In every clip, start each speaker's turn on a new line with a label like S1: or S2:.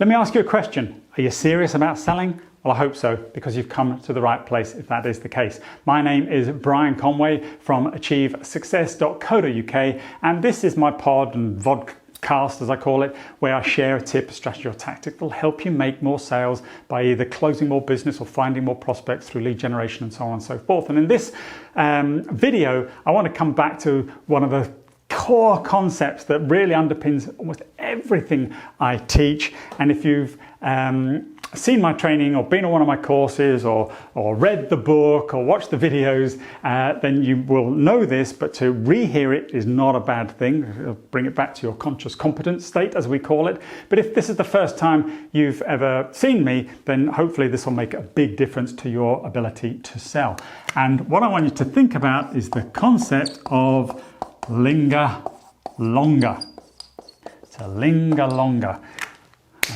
S1: Let me ask you a question. Are you serious about selling? Well, I hope so, because you've come to the right place if that is the case. My name is Brian Conway from achievesuccess.co.uk, and this is my pod and vodcast, as I call it, where I share a tip, a strategy or tactic that will help you make more sales by either closing more business or finding more prospects through lead generation and so on and so forth. And in this video, I want to come back to one of the core concepts that really underpins almost everything I teach. And if you've seen my training or been on one of my courses or read the book or watched the videos, then you will know this, but to rehear it is not a bad thing. It'll bring it back to your conscious competence state, as we call it. But if this is the first time you've ever seen me, then hopefully this will make a big difference to your ability to sell. And what I want you to think about is the concept of linger longer. So linger longer.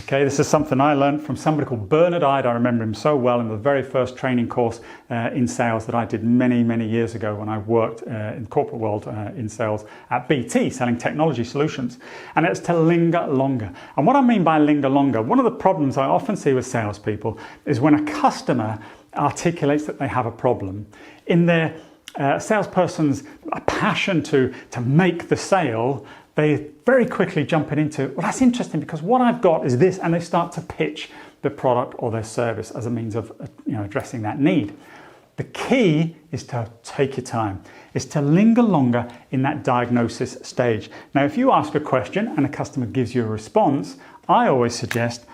S1: Okay, this is something I learned from somebody called Bernard Ide. I remember him so well in the very first training course in sales that I did many years ago when I worked in the corporate world in sales at BT, selling technology solutions. And it's to linger longer. And what I mean by linger longer, one of the problems I often see with salespeople is when a customer articulates that they have a problem. In their salesperson's passion to make the sale, they very quickly jump into, well, that's interesting because what I've got is this, and they start to pitch the product or their service as a means of addressing that need. The key is to take your time, is to linger longer in that diagnosis stage. Now, if you ask a question and a customer gives you a response, I always suggest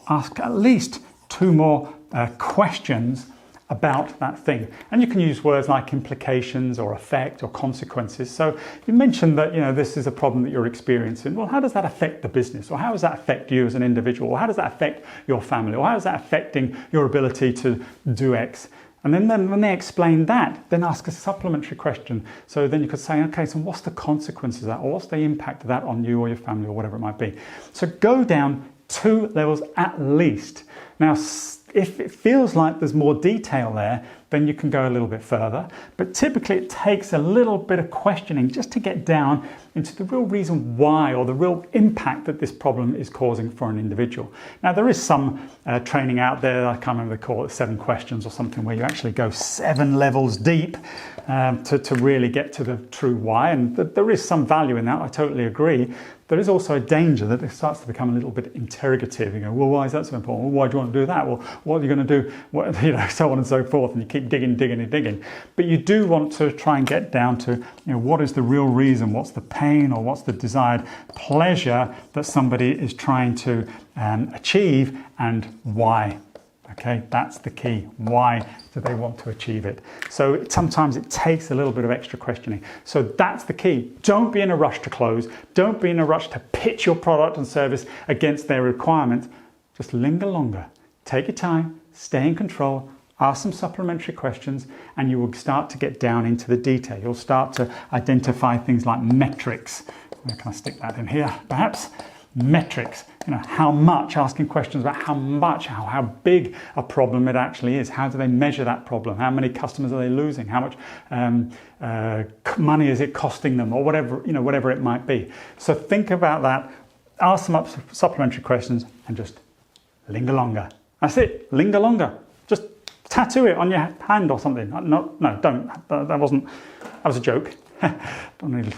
S1: ask at least 2 more questions about that thing. And you can use words like implications or effect or consequences. So you mentioned that this is a problem that you're experiencing. Well, how does that affect the business? Or how does that affect you as an individual? Or how does that affect your family? Or how is that affecting your ability to do X? And then when they explain that, then ask a supplementary question. So then you could say, okay, so what's the consequences of that? Or what's the impact of that on you or your family or whatever it might be? So go down 2 levels at least. Now, if it feels like there's more detail there, then you can go a little bit further. But typically it takes a little bit of questioning just to get down into the real reason why or the real impact that this problem is causing for an individual. Now, there is some training out there, I can't remember, they call it 7 questions or something, where you actually go 7 levels deep to really get to the true why. And there is some value in that, I totally agree. There is also a danger that it starts to become a little bit interrogative. You go, well, why is that so important? Well, why do you want to do that? Well, what are you going to do? What, so on and so forth. And you keep digging. But you do want to try and get down to, what is the real reason? What's the pain or what's the desired pleasure that somebody is trying to achieve, and why? Okay, that's the key. Why do they want to achieve it? So sometimes it takes a little bit of extra questioning. So that's the key. Don't be in a rush to close. Don't be in a rush to pitch your product and service against their requirements. Just linger longer. Take your time, stay in control, ask some supplementary questions, and you will start to get down into the detail. You'll start to identify things like metrics. Can I stick that in here, perhaps? Metrics, how much, asking questions about how much, how big a problem it actually is. How do they measure that problem? How many customers are they losing? How much money is it costing them, or whatever it might be. So think about that, ask some supplementary questions, and just linger longer. That's it, linger longer. Just tattoo it on your hand or something. No, don't. That was a joke. Don't need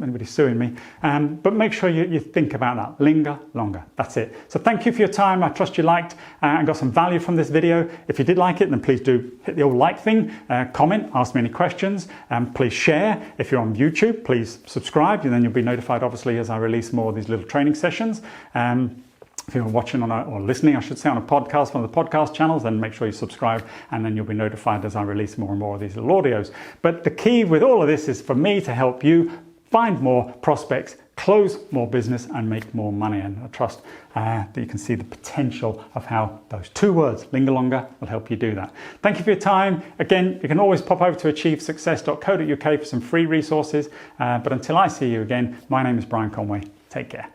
S1: anybody suing me, but make sure you think about that. Linger longer. That's it. So thank you for your time. I trust you liked and got some value from this video. If you did like it, then please do hit the old like thing, comment, ask me any questions, please share. If you're on YouTube, please subscribe, and then you'll be notified, obviously, as I release more of these little training sessions. If you're watching or listening, I should say, on a podcast, one of the podcast channels, then make sure you subscribe, and then you'll be notified as I release more and more of these little audios. But the key with all of this is for me to help you find more prospects, close more business, and make more money. And I trust that you can see the potential of how those 2 words, linger longer, will help you do that. Thank you for your time. Again, you can always pop over to achievesuccess.co.uk for some free resources. But until I see you again, my name is Brian Conway. Take care.